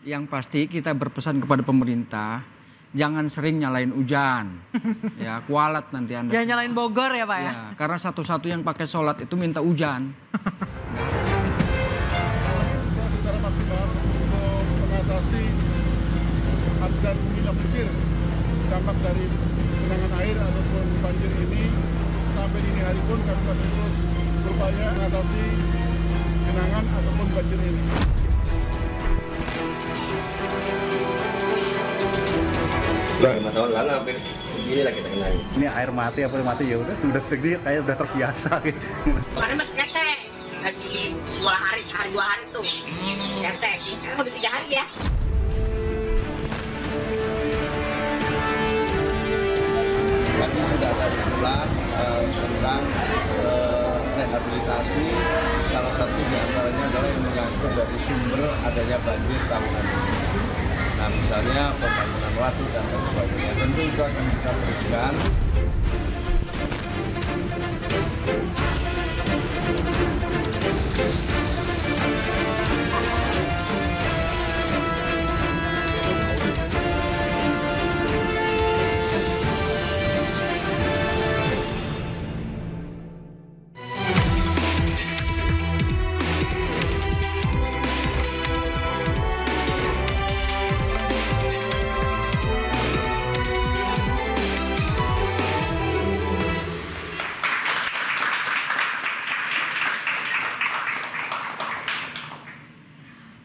Yang pasti kita berpesan kepada pemerintah, jangan sering nyalain hujan. Ya, kualat nanti Anda. Jangan nyalain Bogor ya Pak ya? Ya, karena satu-satu yang pakai sholat itu minta hujan. Secara maksimal untuk mengatasi dan minimalisir dampak dari genangan air ataupun banjir ini, sampai dini hari pun kami masih terus berupaya mengatasi genangan ataupun banjir ini. Udah 5 tahun lalu hampir begini lah kita kenal. Ini air mati apa mati ya udah segini kayak udah terbiasa gitu. Kemarin masih ketek, lagi 2 hari, sehari 2 hari tuh ketek. Sekarang udah 3 hari ya. Kami sudah ada usulan tentang rehabilitasi. Salah satu diantaranya adalah yang menyangkut dari sumber adanya banjir tahunan ini. Nah, misalnya pembangunan waduk dan lain sebagainya. Tentu itu akan kita teruskan.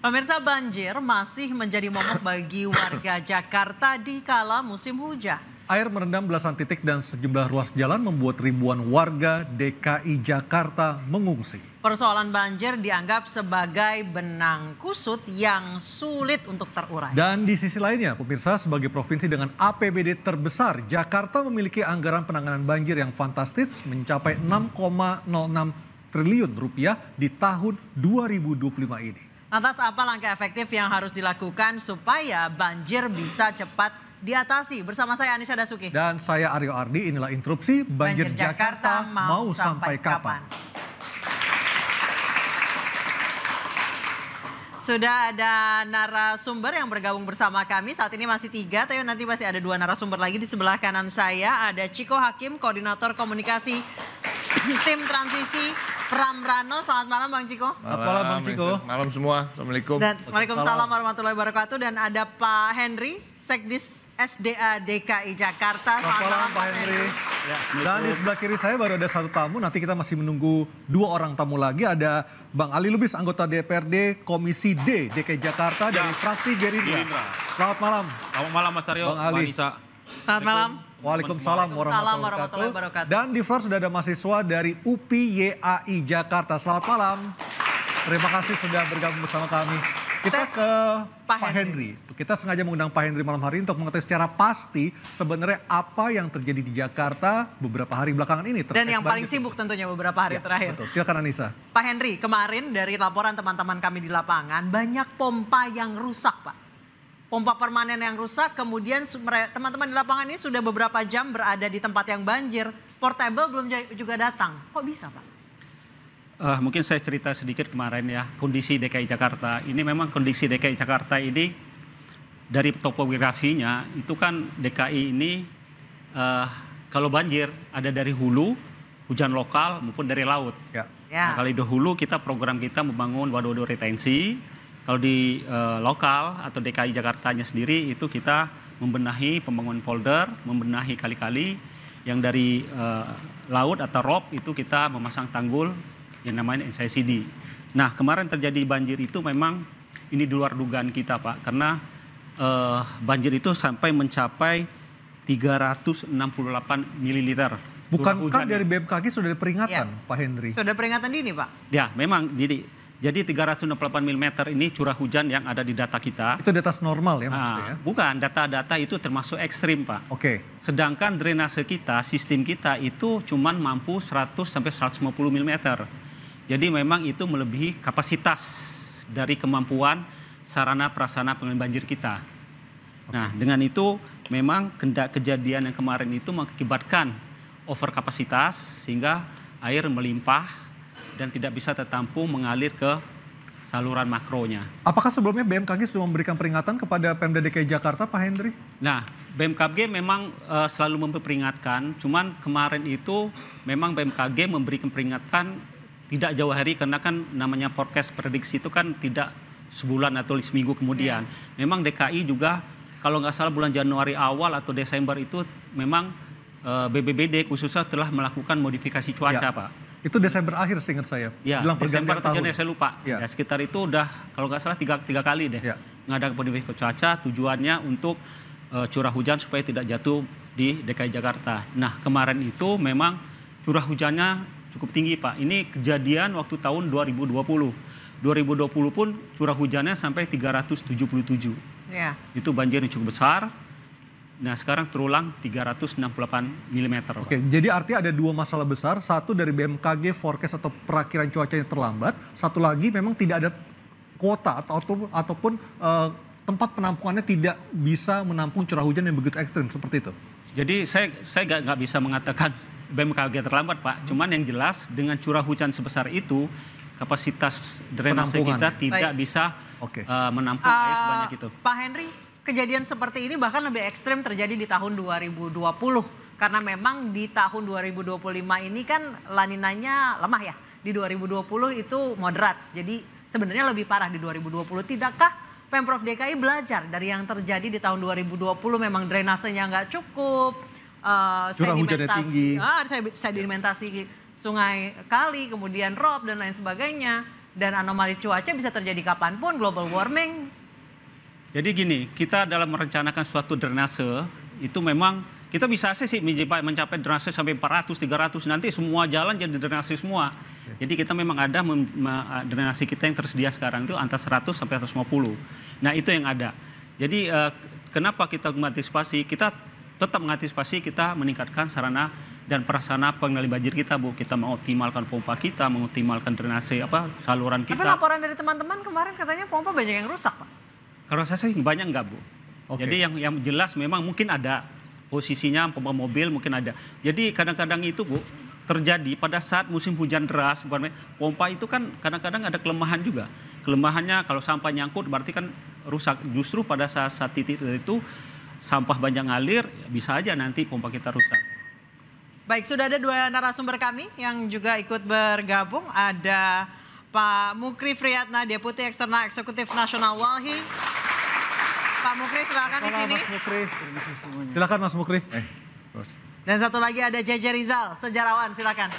Pemirsa, banjir masih menjadi momok bagi warga Jakarta di kala musim hujan. Air merendam belasan titik dan sejumlah ruas jalan membuat ribuan warga DKI Jakarta mengungsi. Persoalan banjir dianggap sebagai benang kusut yang sulit untuk terurai. Dan di sisi lainnya, pemirsa, sebagai provinsi dengan APBD terbesar, Jakarta memiliki anggaran penanganan banjir yang fantastis mencapai 6,06 triliun rupiah di tahun 2025 ini. Lantas apa langkah efektif yang harus dilakukan supaya banjir bisa cepat diatasi? Bersama saya Anisha Dasuki. Dan saya Aryo Ardi, inilah interupsi Banjir Jakarta mau sampai kapan? Sudah ada narasumber yang bergabung bersama kami. Saat ini masih 3, tapi nanti masih ada 2 narasumber lagi di sebelah kanan saya. Ada Ciko Hakim, Koordinator Komunikasi Tim Transisi Pramrano. Selamat malam Bang Ciko. Selamat malam Bang Ciko. Malam semua, Assalamualaikum. Dan Waalaikumsalam warahmatullahi wabarakatuh. Dan ada Pak Henry, Sekdis SDA DKI Jakarta. Selamat malam Pak Henry. Dan di sebelah kiri saya baru ada 1 tamu, nanti kita masih menunggu 2 orang tamu lagi. Ada Bang Ali Lubis, anggota DPRD Komisi D DKI Jakarta dari fraksi Gerindra. Selamat malam. Selamat malam Mas Aryo, Bang Ali. Mbak Nisa. Selamat malam. Waalaikumsalam warahmatullahi wabarakatuh. Dan di floor sudah ada mahasiswa dari UPI YAI Jakarta. Selamat malam. Terima kasih sudah bergabung bersama kami. Kita ke Pak Henry. Kita sengaja mengundang Pak Henry malam hari ini untuk mengetahui secara pasti sebenarnya apa yang terjadi di Jakarta beberapa hari belakangan ini. Dan yang paling sibuk tentunya beberapa hari terakhir. Betul. Silakan Anissa. Pak Henry, kemarin dari laporan teman-teman kami di lapangan, banyak pompa yang rusak Pak. Pompa permanen yang rusak, kemudian teman-teman di lapangan ini sudah beberapa jam berada di tempat yang banjir. Portable belum juga datang. Kok bisa Pak? Mungkin saya cerita sedikit kemarin ya, kondisi DKI Jakarta. Ini memang kondisi DKI Jakarta ini dari topografinya itu kan DKI ini kalau banjir ada dari hulu, hujan lokal maupun dari laut. Ya. Nah, kalau di hulu kita program kita membangun waduk-waduk retensi. Kalau di lokal atau DKI Jakartanya sendiri itu kita membenahi pembangunan polder, membenahi kali-kali yang dari laut atau rop itu kita memasang tanggul yang namanya NCCD. Nah kemarin terjadi banjir itu memang ini di luar dugaan kita Pak, karena banjir itu sampai mencapai 368 mililiter. Bukankah dari BMKG sudah ada peringatan Pak Henry? Sudah peringatan dini Pak? Ya memang jadi 368 mm ini curah hujan yang ada di data kita. Itu di atas normal ya maksudnya ya? Bukan, data-data itu termasuk ekstrim Pak. Oke. Sedangkan drainase kita, sistem kita itu cuman mampu 100 sampai 150 mm. Jadi memang itu melebihi kapasitas dari kemampuan sarana prasarana pengendalian banjir kita. Nah dengan itu memang kejadian yang kemarin itu mengakibatkan overkapasitas sehingga air melimpah dan tidak bisa tertampung mengalir ke saluran makronya. Apakah sebelumnya BMKG sudah memberikan peringatan kepada Pemda DKI Jakarta, Pak Hendri? Nah, BMKG memang selalu memperingatkan, cuman kemarin itu memang BMKG memberikan peringatan tidak jauh hari, karena kan namanya forecast prediksi itu kan tidak sebulan atau seminggu kemudian. Memang DKI juga kalau nggak salah bulan Januari awal atau Desember itu memang BBBD khususnya telah melakukan modifikasi cuaca, Pak. Itu Desember akhir seingat saya. Ya, Jelang Desember pergantian tahun. saya lupa. Ya, sekitar itu udah kalau nggak salah tiga kali deh. Ngadakan modifikasi cuaca, tujuannya untuk curah hujan supaya tidak jatuh di DKI Jakarta. Nah, kemarin itu memang curah hujannya cukup tinggi, Pak. Ini kejadian waktu tahun 2020. 2020 pun curah hujannya sampai 377. Ya. Itu banjir yang cukup besar. Nah, sekarang terulang 368 mm. Oke, jadi artinya ada dua masalah besar. Satu dari BMKG forecast atau perakiran cuacanya terlambat. Satu lagi memang tidak ada kuota ataupun tempat penampungannya tidak bisa menampung curah hujan yang begitu ekstrim seperti itu. Jadi saya nggak bisa mengatakan BMKG terlambat, Pak. Cuman yang jelas dengan curah hujan sebesar itu kapasitas drainase kita tidak bisa menampung air sebanyak itu. Pak Henry, kejadian seperti ini bahkan lebih ekstrim terjadi di tahun 2020. Karena memang di tahun 2025 ini kan laninanya lemah ya. Di 2020 itu moderat. Jadi sebenarnya lebih parah di 2020. Tidakkah Pemprov DKI belajar dari yang terjadi di tahun 2020, memang drainasenya nggak cukup, curah hujannya tinggi, sedimentasi sungai kali, kemudian rob dan lain sebagainya. Dan anomali cuaca bisa terjadi kapanpun, global warming. Jadi gini, kita dalam merencanakan suatu drainase itu memang kita bisa sih mencapai drainase sampai 400, 300, nanti semua jalan jadi drainase semua. Jadi kita memang ada drainase kita yang tersedia sekarang itu antara 100 sampai 150. Nah, itu yang ada. Jadi kenapa kita mengantisipasi? Kita tetap mengantisipasi, kita meningkatkan sarana dan prasarana pengendali banjir kita, Bu. Kita mengoptimalkan pompa kita, mengoptimalkan drainase saluran kita. Tapi laporan dari teman-teman kemarin katanya pompa banyak yang rusak, Pak. Kalau saya sih banyak enggak, Bu. Jadi yang jelas memang mungkin ada posisinya pompa mobil mungkin ada. Jadi kadang-kadang itu, Bu, terjadi pada saat musim hujan deras, pompa itu kan kadang-kadang ada kelemahan juga. Kelemahannya kalau sampah nyangkut berarti kan rusak. Justru pada saat titik itu sampah banyak ngalir, bisa aja nanti pompa kita rusak. Baik, sudah ada dua narasumber kami yang juga ikut bergabung. Ada Pak Mukri Friyatna, Deputi Eksternal Eksekutif Nasional Walhi. Pak Mukri, silakan di sini. Mas Mukri. Silakan Mas Mukri. Dan satu lagi ada JJ Rizal, sejarawan, silakan.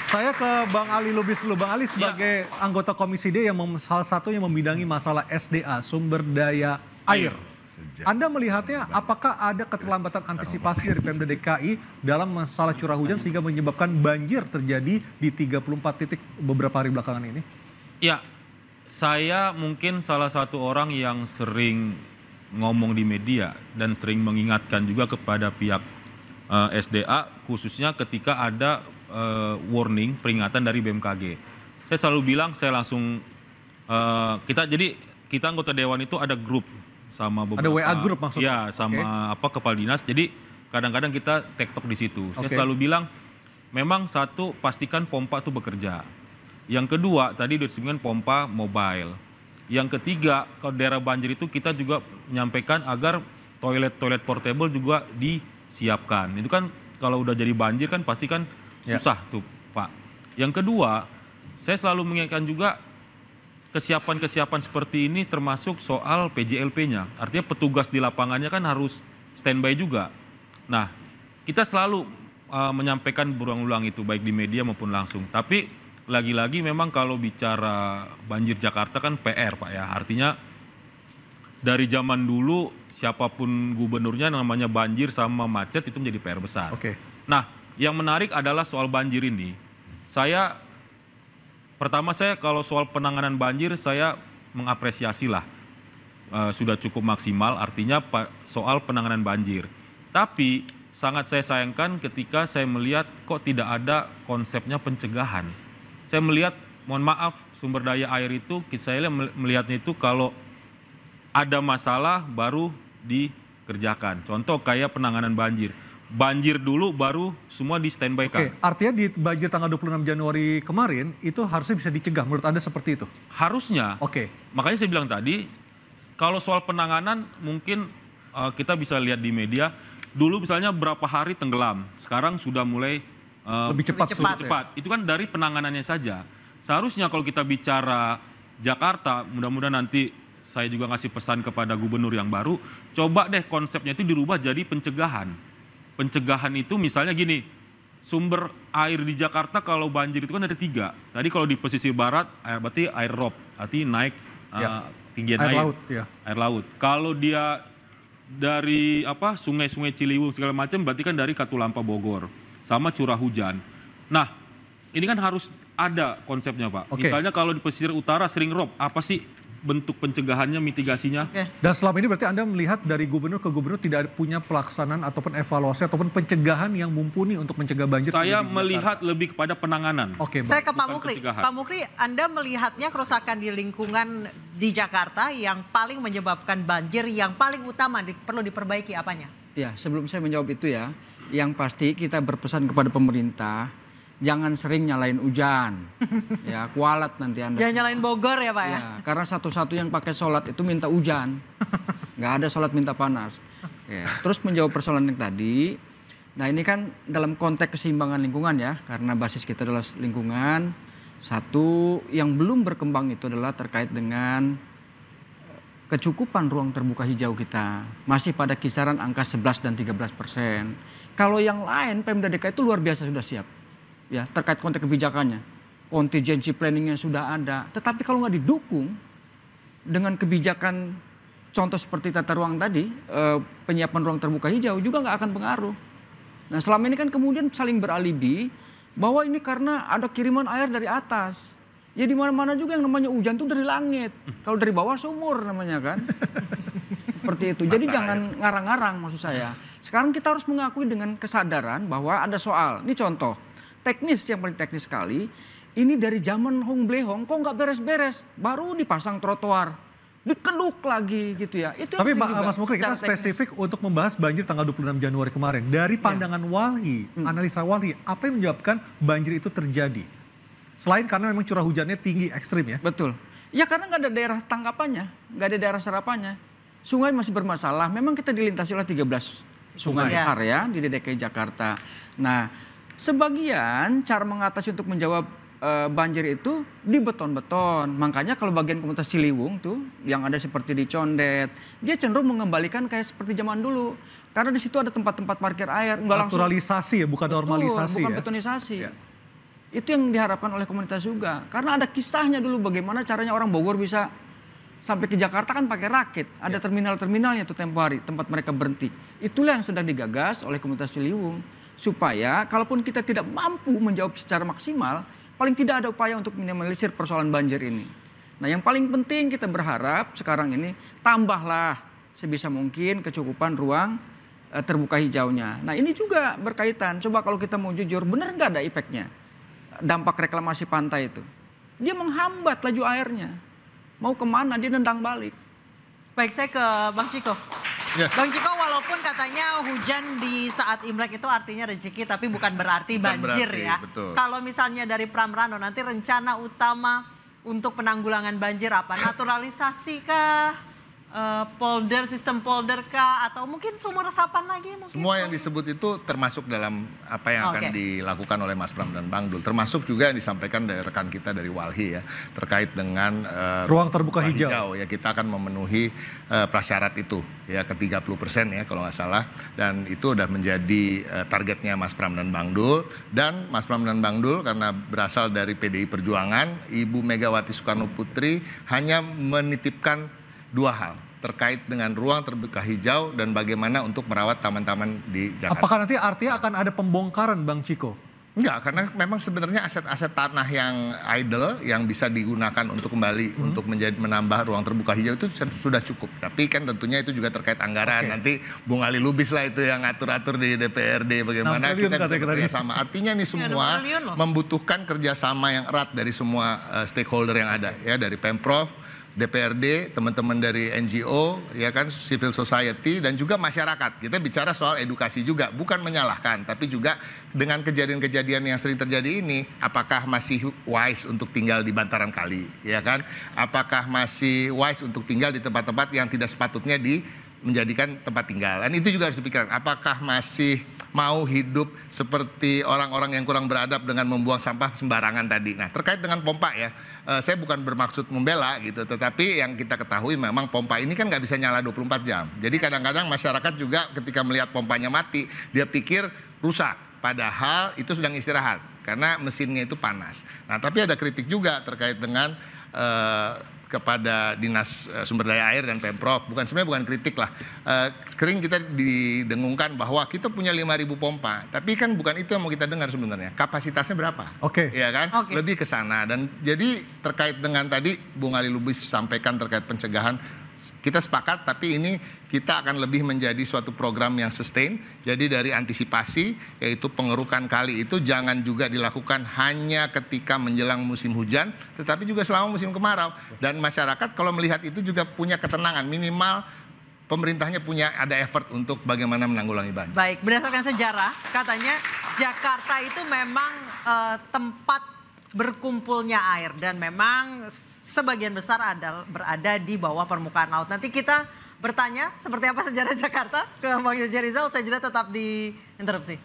Saya ke Bang Ali Lubis dulu. Bang Ali sebagai anggota Komisi D yang salah satunya membidangi masalah SDA, sumber daya air. Anda melihatnya apakah ada keterlambatan antisipasi dari Pemda DKI dalam masalah curah hujan sehingga menyebabkan banjir terjadi di 34 titik beberapa hari belakangan ini? Ya, saya mungkin salah satu orang yang sering ngomong di media dan sering mengingatkan juga kepada pihak SDA khususnya ketika ada warning, peringatan dari BMKG. Saya selalu bilang, saya langsung, kita anggota Dewan itu ada grup sama beberapa. Ada WA grup maksudnya? Ya, sama kepala dinas, jadi kadang-kadang kita tektok di situ. Saya selalu bilang, memang satu, pastikan pompa itu bekerja. Yang kedua, tadi disebutkan pompa mobile. Yang ketiga, kalau daerah banjir itu kita juga menyampaikan agar toilet portable juga disiapkan. Itu kan kalau udah jadi banjir kan pasti kan susah tuh, Pak. Yang kedua, saya selalu mengingatkan juga kesiapan-kesiapan seperti ini termasuk soal PJLP-nya. Artinya petugas di lapangannya kan harus standby juga. Nah, kita selalu menyampaikan berulang-ulang itu baik di media maupun langsung. Tapi lagi-lagi memang kalau bicara banjir Jakarta kan PR, Pak ya. Artinya dari zaman dulu siapapun gubernurnya namanya banjir sama macet itu menjadi PR besar. Nah, yang menarik adalah soal banjir ini. Pertama saya kalau soal penanganan banjir saya mengapresiasi lah. Sudah cukup maksimal artinya soal penanganan banjir. Tapi sangat saya sayangkan ketika saya melihat kok tidak ada konsepnya pencegahan. Saya melihat, mohon maaf, sumber daya air itu, saya melihatnya itu kalau ada masalah baru dikerjakan. Contoh kayak penanganan banjir. banjir dulu baru semua di standby kan. Oke, artinya di banjir tanggal 26 Januari kemarin itu harusnya bisa dicegah, menurut Anda seperti itu? Harusnya. Oke. Makanya saya bilang tadi, kalau soal penanganan mungkin kita bisa lihat di media, dulu misalnya berapa hari tenggelam, sekarang sudah mulai lebih cepat. Itu kan dari penanganannya saja. Seharusnya kalau kita bicara Jakarta, mudah-mudahan nanti saya juga ngasih pesan kepada gubernur yang baru, coba deh konsepnya itu dirubah jadi pencegahan. Pencegahan itu misalnya gini, sumber air di Jakarta kalau banjir itu kan ada 3. Tadi kalau di pesisir barat, berarti air rob, arti naik tinggian air. Laut, ya. Air laut. Kalau dia dari sungai-sungai Ciliwung segala macam, berarti kan dari Katulampa Bogor, sama curah hujan. Nah, ini kan harus ada konsepnya Pak. Misalnya kalau di pesisir utara sering rob, apa sih bentuk pencegahannya, mitigasinya? Dan selama ini berarti Anda melihat dari gubernur ke gubernur tidak punya pelaksanaan ataupun evaluasi ataupun pencegahan yang mumpuni untuk mencegah banjir? Saya melihat lebih kepada penanganan. Saya ke Pak Mukri. Pak Mukri, Anda melihatnya kerusakan di lingkungan di Jakarta yang paling menyebabkan banjir yang paling utama perlu diperbaiki apanya? Ya, sebelum saya menjawab itu ya, yang pasti kita berpesan kepada pemerintah, jangan sering nyalain hujan, ya kualat nanti Anda. Jangan nyalain Bogor ya Pak ya? Karena satu-satu yang pakai sholat itu minta hujan, nggak ada sholat minta panas. Oke. Terus menjawab persoalan yang tadi, nah ini kan dalam konteks keseimbangan lingkungan ya, karena basis kita adalah lingkungan. Satu yang belum berkembang itu adalah terkait dengan kecukupan ruang terbuka hijau kita. Masih pada kisaran angka 11 dan 13%. Kalau yang lain Pemda DKI itu luar biasa sudah siap. Ya, terkait konteks kebijakannya, contingency planningnya sudah ada. Tetapi kalau nggak didukung dengan kebijakan contoh seperti tata ruang tadi, penyiapan ruang terbuka hijau juga nggak akan pengaruh. Nah selama ini kan kemudian saling beralibi bahwa ini karena ada kiriman air dari atas. Ya di mana-mana juga yang namanya hujan tuh dari langit. Kalau dari bawah sumur namanya kan. Seperti itu. Jadi jangan ngarang-ngarang maksud saya. Sekarang kita harus mengakui dengan kesadaran bahwa ada soal. Ini contoh. Teknis yang paling teknis sekali, ini dari zaman Hong Blehong kok nggak beres-beres, baru dipasang trotoar, dikeduk lagi gitu ya. Itu tapi Mas Mukri, kita spesifik untuk membahas banjir tanggal 26 Januari kemarin. Dari pandangan Walhi, analisa Walhi, apa yang menyebabkan banjir itu terjadi? Selain karena memang curah hujannya tinggi ekstrim ya? Betul. Ya karena nggak ada daerah tangkapannya, nggak ada daerah serapannya. Sungai masih bermasalah, memang kita dilintasi oleh 13 sungai besar ya di DKI Jakarta. Nah, sebagian cara mengatasi untuk menjawab banjir itu di beton-beton. Makanya kalau bagian komunitas Ciliwung tuh yang ada seperti di Condet, dia cenderung mengembalikan kayak seperti zaman dulu. Karena di situ ada tempat-tempat parkir air. Naturalisasi ya, bukan normalisasi. Bukan betonisasi. Ya. Itu yang diharapkan oleh komunitas juga. Karena ada kisahnya dulu bagaimana caranya orang Bogor bisa sampai ke Jakarta kan pakai rakit. Ada terminal-terminalnya tuh tempo hari, tempat mereka berhenti. Itulah yang sedang digagas oleh komunitas Ciliwung. Supaya kalaupun kita tidak mampu menjawab secara maksimal, paling tidak ada upaya untuk minimalisir persoalan banjir ini. Nah yang paling penting kita berharap sekarang ini tambahlah sebisa mungkin kecukupan ruang terbuka hijaunya. Nah ini juga berkaitan, coba kalau kita mau jujur, benar nggak ada efeknya? Dampak reklamasi pantai itu. Dia menghambat laju airnya. Mau kemana dia nendang balik. Baik, saya ke Bang Ciko. Yes. Bang Ciko, walaupun katanya hujan di saat Imlek itu artinya rezeki, tapi bukan berarti banjir ya. Kalau misalnya dari Pramrano, nanti rencana utama untuk penanggulangan banjir apa? Naturalisasi kah? Polder, sistem polder kah? Atau mungkin sumur resapan lagi? Mungkin semua yang disebut itu termasuk dalam apa yang akan dilakukan oleh Mas Pram dan Bang Dul. Termasuk juga yang disampaikan dari rekan kita dari Walhi ya. Terkait dengan ruang terbuka hijau. Ya, kita akan memenuhi prasyarat itu ya ke 30% ya kalau nggak salah. Dan itu udah menjadi targetnya Mas Pram dan Bang Dul. Dan Mas Pram dan Bang Dul karena berasal dari PDI Perjuangan, Ibu Megawati Soekarno Putri hanya menitipkan 2 hal terkait dengan ruang terbuka hijau dan bagaimana untuk merawat taman-taman di Jakarta. Apakah nanti artinya akan ada pembongkaran Bang Ciko? Enggak, karena memang sebenarnya aset-aset tanah yang idle yang bisa digunakan untuk kembali untuk menambah ruang terbuka hijau itu sudah cukup. Tapi kan tentunya itu juga terkait anggaran. Nanti Bung Ali Lubis lah itu yang ngatur-atur di DPRD bagaimana kita bisa kerjasama. Artinya nih semua membutuhkan kerjasama yang erat dari semua stakeholder yang ada ya, dari Pemprov, DPRD, teman-teman dari NGO, ya kan, civil society, dan juga masyarakat. Kita bicara soal edukasi juga, bukan menyalahkan, tapi juga dengan kejadian-kejadian yang sering terjadi ini, apakah masih wise untuk tinggal di bantaran kali, ya kan? Apakah masih wise untuk tinggal di tempat-tempat yang tidak sepatutnya menjadikan tempat tinggal. Dan itu juga harus dipikirkan, apakah masih mau hidup seperti orang-orang yang kurang beradab dengan membuang sampah sembarangan tadi. Nah, terkait dengan pompa ya, saya bukan bermaksud membela gitu, tetapi yang kita ketahui memang pompa ini kan nggak bisa nyala 24 jam. Jadi kadang-kadang masyarakat juga ketika melihat pompanya mati, dia pikir rusak, padahal itu sedang istirahat karena mesinnya itu panas. Nah, tapi ada kritik juga terkait dengan kepada Dinas Sumber Daya Air dan Pemprov, sebenarnya bukan kritik lah. Sering kita didengungkan bahwa kita punya 5.000 pompa, tapi kan bukan itu yang mau kita dengar sebenarnya. Kapasitasnya berapa? Oke. Ya kan? Lebih ke sana. Dan jadi terkait dengan tadi Bung Ali Lubis sampaikan terkait pencegahan, kita sepakat, tapi ini kita akan lebih menjadi suatu program yang sustain. Jadi dari antisipasi, yaitu pengerukan kali itu jangan juga dilakukan hanya ketika menjelang musim hujan, tetapi juga selama musim kemarau. Dan masyarakat kalau melihat itu juga punya ketenangan, minimal pemerintahnya ada effort untuk bagaimana menanggulangi banjir. Baik, berdasarkan sejarah, katanya Jakarta itu memang tempat berkumpulnya air dan memang sebagian besar berada di bawah permukaan laut. Nanti kita bertanya seperti apa sejarah Jakarta ke Bang Jaja Rizal, saya tetap di interupsi.